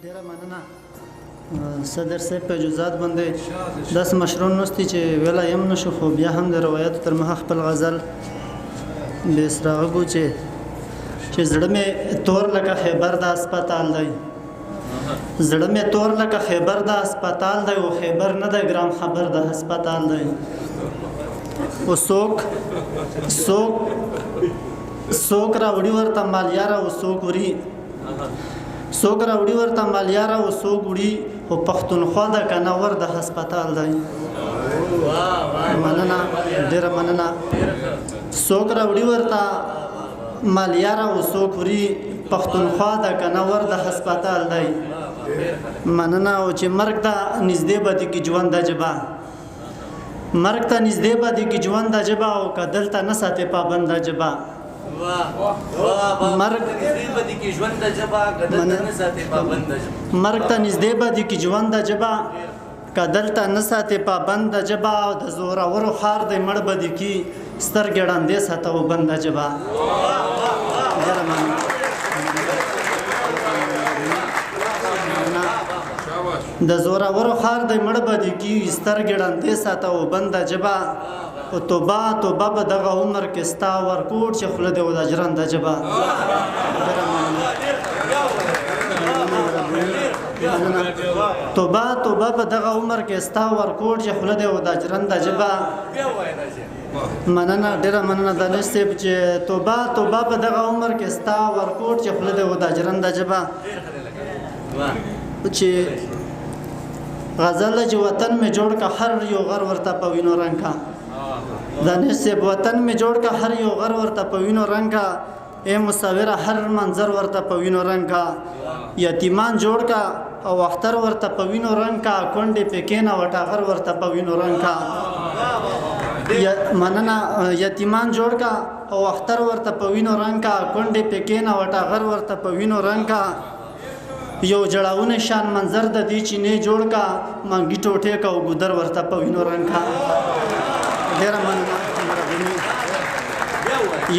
ډیره مننه صدر صاحب په اجازت باندې داس مشرون نوستي چې ویلا یم نشو خو بیا هم د روایت تر مخ خپل غزل به اسراغو چې زړه مې تور لکه خیبر د هسپتال دی زړه مې تور لکه خیبر د هسپتال دی او خیبر نه د ګرام خبر د هسپتال دی او څوک راوړي ورته مالیاره او څوک وړي څوک راوړي ورته مالیاره او څوک وړي خو پښتونخوا د کناور د هسپتال دی مننه ډېره مننه څوک راوړي ورته مالیاره او څوک وړي پښتونخوا د کناور د هسپتال دی مننه او چې مرګ ته نږدې به دي کې ژوند د جبا مرګ ته نږدې به دي کې ژوند د جبا او که دلته نه ساتې پابند د جبا مرګ ته نږدې به دي کې ژوند د جبا که دلته نه ساتې پابند د جبا مرګ ته نږدې به دي کې ژوند د جبا که دلته نه ساتې پابند د جبا او د زورورو خار دی مړ به دي کې سترګې ړندې ساته او بند د جبا د زورورو خار دی مړ به دي کې سترګې ړندې ساته او بند د جبا او توبه توبه به دغه عمر کې ستا ورکوټ چې خوله دې و د ژرنده ژبه توبه توبه به دغه عمر کې ستا ورکوټ چې خوله دې و د ژرنده ژبه مننه ډېره مننه دانش صاحب چې توبه توبه به دغه عمر کې ستا ورکوټ چې خوله دې و د ژرنده ژبه چې غزل چې وطن مې جوړ کا هر یو غر ورته په وینو رنګ کا دانش صاحب وطن مې جوړ کا هر یو غر ورته په وینو رنګ کا اے مصور هر منظر ورته په وینو رنګ کا یتیمان جوړ کا او اختر ورته په وینو رنګ کا کونډې پکې نه وټاغر ورته په وینو رنګ کا مننه یتیمان جوړ کا او اختر ورته په وینو رنګ کا کونډې پکې نه وټاغر ورته په وینو رنګ کا یو جړاونه شان منظر د دې چې نه جوړ کا مانګي ټوټه کا او ګدر ورته په وینو رنګ کا ډېره مننه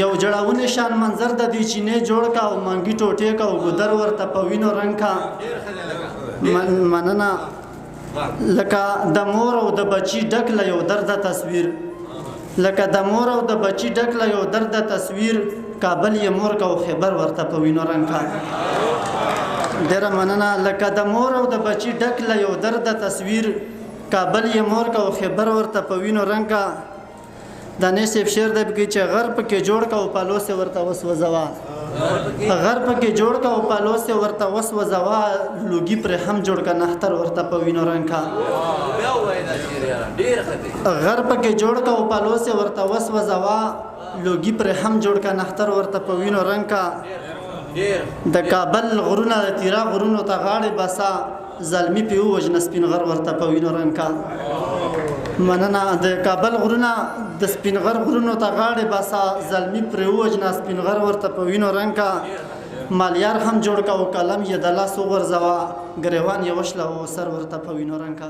یو جړاونه شان منظر د دې چې نه جوړ کا او مانګي ټوټه کا او ګدر ورته په وینو رنګ کا مننه لکه د مور او د بچی ډک له یو درد تصویر لکه د مور او د بچی ډک له یو درد تصویر کابل یې مور کا او خیبر ورته په وینو رنګ کا ډېره مننه لکه د مور او د بچی ډک له یو درد تصویر کابل یې مور کا او خیبر ورته په وینو رنګ کا دانش صاحب شعر دی پکې چې غر پکې جوړ کا او پالوس ورته وسوځوا غر پکې جوړ کا او پالوس ورته وسوځوا لوګي پر هم جوړ کا نختر ورته په وینو رنګ کا غر پکې جوړ کا او پالوس ورته وسوځوا لوګي پر هم جوړ کا نختر ورته په وینو رنګ کا د کابل غرونه د تیرا غرونو ته غاړې بسا زلمی په وجن سپین غر ورته په وینو رنګ کا مننه د کابل غرونه د سپین غر غرونو ته غاړې بسا زلمی پر وجن سپین غر ورته په وینو رنګ کا مالیار هم جوړ کا او قلم یې د لاس وغورځوا ګریوان یې وشله او سر ورته په وینو رنګ کا